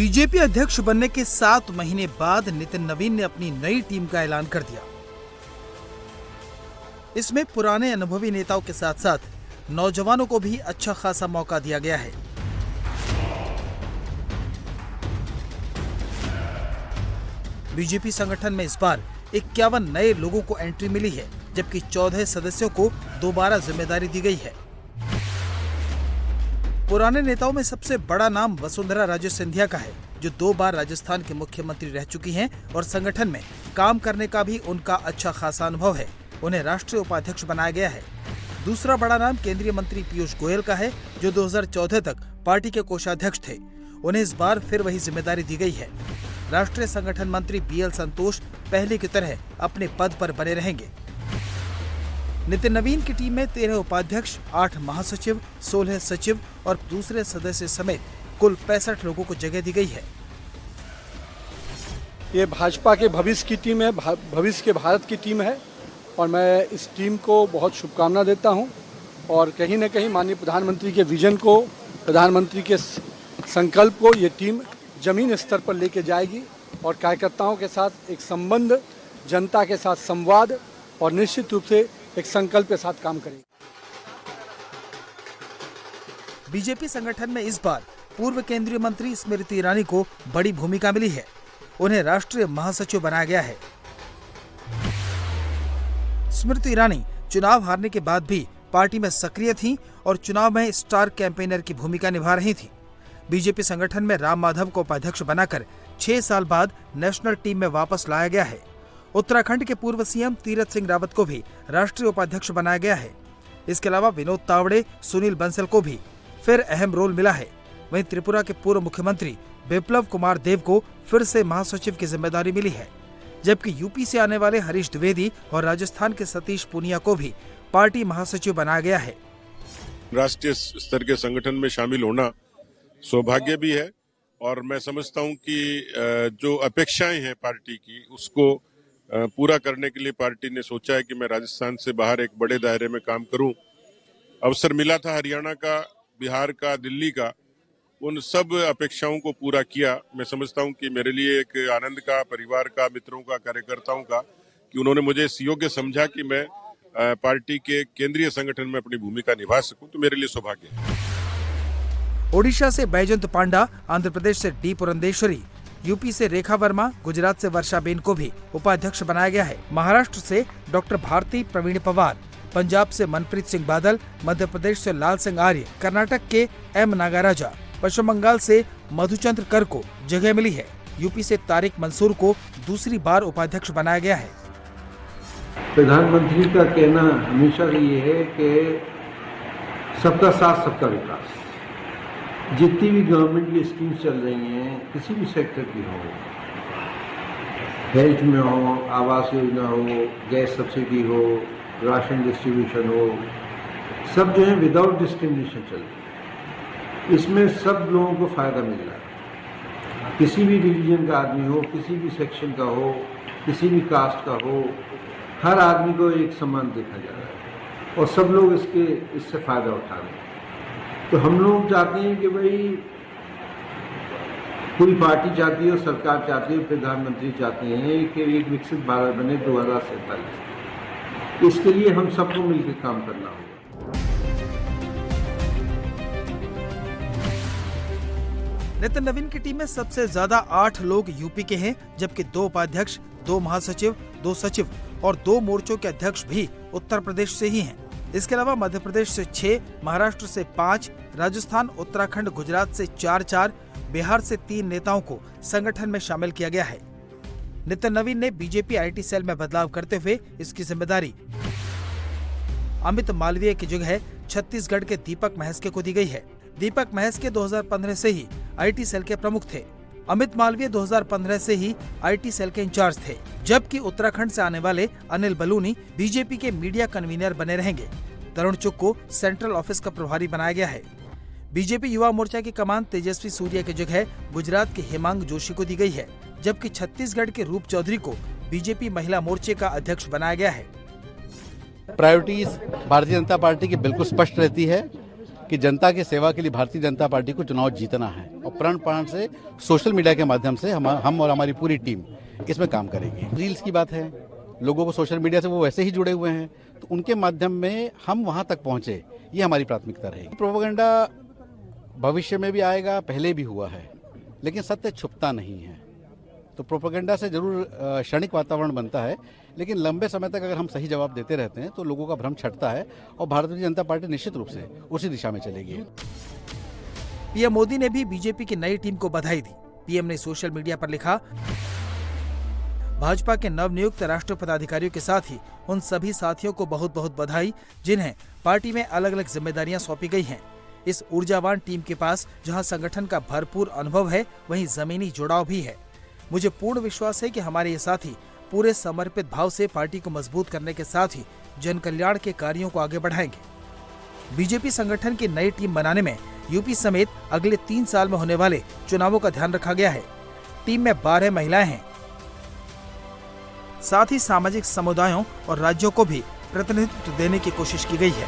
BJP अध्यक्ष बनने के 7 महीने बाद नितिन नवीन ने अपनी नई टीम का ऐलान कर दिया। इसमें पुराने अनुभवी नेताओं के साथ साथ नौजवानों को भी अच्छा खासा मौका दिया गया है। बीजेपी संगठन में इस बार 51 नए लोगों को एंट्री मिली है, जबकि 14 सदस्यों को दोबारा जिम्मेदारी दी गई है। पुराने नेताओं में सबसे बड़ा नाम वसुंधरा राजे सिंधिया का है, जो 2 बार राजस्थान के मुख्यमंत्री रह चुकी हैं और संगठन में काम करने का भी उनका अच्छा खासा अनुभव है। उन्हें राष्ट्रीय उपाध्यक्ष बनाया गया है। दूसरा बड़ा नाम केंद्रीय मंत्री पीयूष गोयल का है, जो 2014 तक पार्टी के कोषाध्यक्ष थे। उन्हें इस बार फिर वही जिम्मेदारी दी गई है। राष्ट्रीय संगठन मंत्री बीएल संतोष पहले की तरह अपने पद पर बने रहेंगे। नितिन नवीन की टीम में 13 उपाध्यक्ष, 8 महासचिव, 16 सचिव और दूसरे सदस्य समेत कुल 65 लोगों को जगह दी गई है। ये भाजपा के भविष्य की टीम है, भविष्य के भारत की टीम है और मैं इस टीम को बहुत शुभकामना देता हूं और कहीं न कहीं माननीय प्रधानमंत्री के विजन को, प्रधानमंत्री के संकल्प को ये टीम जमीन स्तर पर लेके जाएगी और कार्यकर्ताओं के साथ एक संबंध, जनता के साथ संवाद और निश्चित रूप से एक संकल्प के साथ काम करेगी। बीजेपी संगठन में इस बार पूर्व केंद्रीय मंत्री स्मृति ईरानी को बड़ी भूमिका मिली है। उन्हें राष्ट्रीय महासचिव बनाया गया है। स्मृति ईरानी चुनाव हारने के बाद भी पार्टी में सक्रिय थीं और चुनाव में स्टार कैंपेनर की भूमिका निभा रही थीं। बीजेपी संगठन में राम माधव को उपाध्यक्ष बनाकर 6 साल बाद नेशनल टीम में वापस लाया गया है। उत्तराखंड के पूर्व सीएम तीरथ सिंह रावत को भी राष्ट्रीय उपाध्यक्ष बनाया गया है। इसके अलावा विनोद तावड़े, सुनील बंसल को भी फिर अहम रोल मिला है। वहीं त्रिपुरा के पूर्व मुख्यमंत्री बिप्लब कुमार देव को फिर से महासचिव की जिम्मेदारी मिली है, जबकि यूपी से आने वाले हरीश द्विवेदी और राजस्थान के सतीश पूनिया को भी पार्टी महासचिव बनाया गया है। राष्ट्रीय स्तर के संगठन में शामिल होना सौभाग्य भी है और मैं समझता हूं कि जो अपेक्षाएं हैं पार्टी की, उसको पूरा करने के लिए पार्टी ने सोचा है कि मैं राजस्थान से बाहर एक बड़े दायरे में काम करूं। अवसर मिला था हरियाणा का, बिहार का, दिल्ली का, उन सब अपेक्षाओं को पूरा किया। मैं समझता हूं कि मेरे लिए एक आनंद का, परिवार का, मित्रों का, कार्यकर्ताओं का, कि उन्होंने मुझे इस योग्य समझा कि मैं पार्टी के केंद्रीय संगठन में अपनी भूमिका निभा सकूं, तो मेरे लिए सौभाग्य है। ओडिशा से बैजंत पांडा, आंध्र प्रदेश से डी पुरंदेश्वरी, यूपी से रेखा वर्मा, गुजरात से वर्षाबेन को भी उपाध्यक्ष बनाया गया है। महाराष्ट्र से डॉक्टर भारती प्रवीण पवार, पंजाब से मनप्रीत सिंह बादल, मध्य प्रदेश से लाल सिंह आर्य, कर्नाटक के एम नागाराजा, पश्चिम बंगाल से मधुचंद्र कर को जगह मिली है। यूपी से तारिक मंसूर को दूसरी बार उपाध्यक्ष बनाया गया है। प्रधानमंत्री का कहना हमेशा ये है कि सबका साथ सबका विकास। जितनी भी गवर्नमेंट की स्कीम चल रही हैं, किसी भी सेक्टर की हो, हेल्थ में हो, आवास योजना हो, गैस सब्सिडी हो, राशन डिस्ट्रीब्यूशन हो, सब जो है विदाउट डिस्क्रिमिनेशन चल रही है। इसमें सब लोगों को फ़ायदा मिल रहा है। किसी भी रिलीजन का आदमी हो, किसी भी सेक्शन का हो, किसी भी कास्ट का हो, हर आदमी को एक समान देखा जा रहा है और सब लोग इससे फ़ायदा उठा रहे हैं। तो हम लोग चाहते हैं कि भाई पूरी पार्टी चाहती है, सरकार चाहती है, प्रधानमंत्री चाहते हैं कि एक विकसित भारत बने 2047। इसके लिए हम सबको मिलकर काम करना होगा। नितिन नवीन की टीम में सबसे ज्यादा 8 लोग यूपी के हैं, जबकि 2 उपाध्यक्ष, 2 महासचिव, 2 सचिव और 2 मोर्चों के अध्यक्ष भी उत्तर प्रदेश से ही हैं। इसके अलावा मध्य प्रदेश से 6, महाराष्ट्र से 5, राजस्थान, उत्तराखंड, गुजरात से 4-4, बिहार से 3 नेताओं को संगठन में शामिल किया गया है। नितिन नवीन ने बीजेपी आईटी सेल में बदलाव करते हुए इसकी जिम्मेदारी अमित मालवीय की जगह छत्तीसगढ़ के दीपक महस्के को दी गई है। दीपक महस्के 2015 से ही आईटी सेल के प्रमुख थे। अमित मालवीय 2015 से ही आईटी सेल के इंचार्ज थे, जबकि उत्तराखंड से आने वाले अनिल बलूनी बीजेपी के मीडिया कन्वीनर बने रहेंगे। तरुण चुग को सेंट्रल ऑफिस का प्रभारी बनाया गया है। बीजेपी युवा मोर्चा की कमान तेजस्वी सूर्या की जगह गुजरात के हेमांग जोशी को दी गई है, जबकि छत्तीसगढ़ के रूप चौधरी को बीजेपी महिला मोर्चे का अध्यक्ष बनाया गया है। प्रायोरिटीज भारतीय जनता पार्टी की बिल्कुल स्पष्ट रहती है कि जनता की सेवा के लिए भारतीय जनता पार्टी को चुनाव जीतना है और प्राण से सोशल मीडिया के माध्यम से हम और हमारी पूरी टीम इसमें काम करेगी। रील्स की बात है, लोगों को सोशल मीडिया से वो वैसे ही जुड़े हुए हैं, तो उनके माध्यम में हम वहां तक पहुंचे, ये हमारी प्राथमिकता रहेगी। प्रोपेगेंडा भविष्य में भी आएगा, पहले भी हुआ है, लेकिन सत्य छुपता नहीं है। तो प्रोपेगेंडा से जरूर क्षणिक वातावरण बनता है, लेकिन लंबे समय तक अगर हम सही जवाब देते रहते हैं तो लोगों का भ्रम छटता है और भारतीय जनता पार्टी निश्चित रूप से उसी दिशा में चलेगी। पीएम मोदी ने भी बीजेपी की नई टीम को बधाई दी। पीएम ने सोशल मीडिया पर लिखा, भाजपा के नवनियुक्त राष्ट्रीय पदाधिकारियों के साथ ही उन सभी साथियों को बहुत बहुत बधाई जिन्हें पार्टी में अलग अलग जिम्मेदारियां सौंपी गई हैं। इस ऊर्जावान टीम के पास जहां संगठन का भरपूर अनुभव है, वहीं जमीनी जुड़ाव भी है। मुझे पूर्ण विश्वास है कि हमारे ये साथी पूरे समर्पित भाव से पार्टी को मजबूत करने के साथ ही जन कल्याण के कार्यों को आगे बढ़ाएंगे। बीजेपी संगठन की नई टीम बनाने में यूपी समेत अगले 3 साल में होने वाले चुनावों का ध्यान रखा गया है। टीम में 12 महिलाएं हैं। साथ ही सामाजिक समुदायों और राज्यों को भी प्रतिनिधित्व देने की कोशिश की गई है।